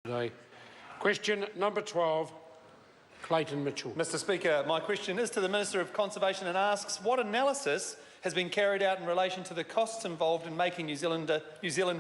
Today. Question number 12, Clayton Mitchell. Mr Speaker, my question is to the Minister of Conservation and asks what analysis has been carried out in relation to the costs involved in making New Zealand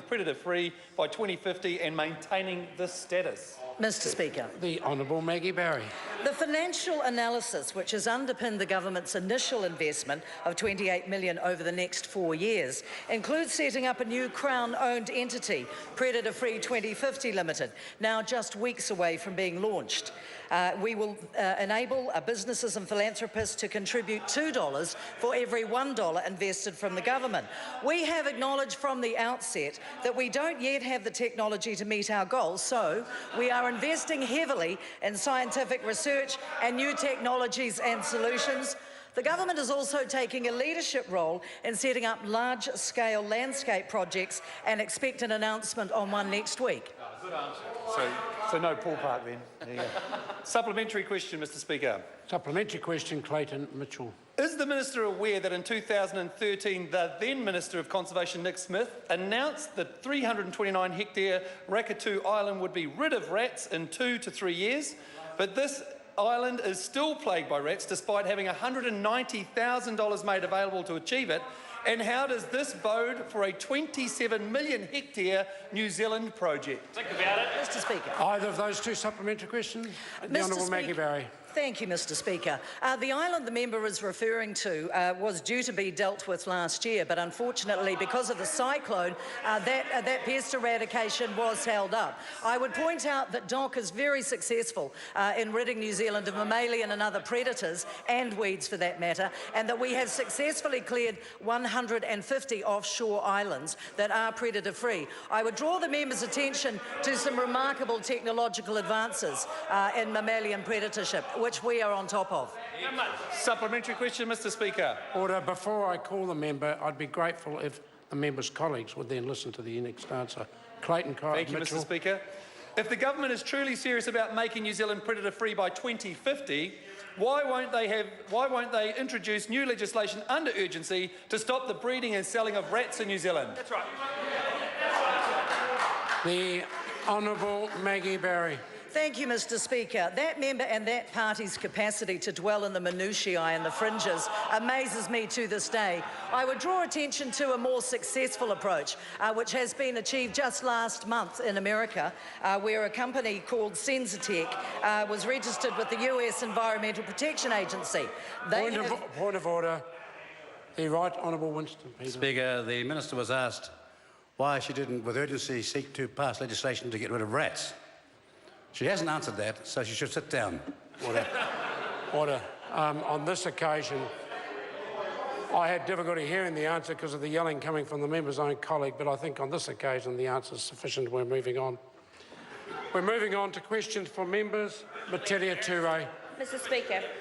predator-free by 2050 and maintaining this status? Mr Speaker. The Honourable Maggie Barry. The financial analysis which has underpinned the government's initial investment of $28 million over the next 4 years includes setting up a new Crown-owned entity, Predator-Free 2050 Limited, now just weeks away from being launched. We will enable businesses and philanthropists to contribute $2 for every $1 invested from the government. We have acknowledged from the outset that we don't yet have the technology to meet our goals, so we are investing heavily in scientific research and new technologies and solutions. The government is also taking a leadership role in setting up large-scale landscape projects and expect an announcement on one next week. Good answer. So no Paul Park then. There you go. Supplementary question, Mr Speaker. Supplementary question, Clayton Mitchell. Is the Minister aware that in 2013 the then Minister of Conservation Nick Smith announced that 329-hectare Rakatu Island would be rid of rats in 2 to 3 years, but this island is still plagued by rats despite having $190,000 made available to achieve it? And how does this bode for a 27 million hectare New Zealand project? Think about it. Mr Speaker. Either of those two supplementary questions? The Honourable Maggie Barry. Thank you, Mr Speaker. The island the member is referring to was due to be dealt with last year, but unfortunately, because of the cyclone, that pest eradication was held up. I would point out that DOC is very successful in ridding New Zealand of mammalian and other predators, and weeds for that matter, and that we have successfully cleared 150 offshore islands that are predator-free. I would draw the member's attention to some remarkable technological advances in mammalian predatorship, which we are on top of. Supplementary question, Mr Speaker. Order. Before I call the member, I'd be grateful if the member's colleagues would then listen to the next answer. Clayton Mitchell. Thank you, Mr Speaker. If the government is truly serious about making New Zealand predator-free by 2050, why won't they introduce new legislation under urgency to stop the breeding and selling of rats in New Zealand? That's right. The Honourable Maggie Barry. Thank you, Mr Speaker. That member and that party's capacity to dwell in the minutiae and the fringes amazes me to this day. I would draw attention to a more successful approach, which has been achieved just last month in America, where a company called Sensitech was registered with the US Environmental Protection Agency. Point of order. The Right Honourable Winston Peters. Speaker, the Minister was asked why she didn't, with urgency, seek to pass legislation to get rid of rats. She hasn't answered that, so she should sit down. Order. Order. On this occasion, I had difficulty hearing the answer because of the yelling coming from the member's own colleague, but I think on this occasion the answer is sufficient. We're moving on. We're moving on to questions for members. Materia Ture. Mr Speaker.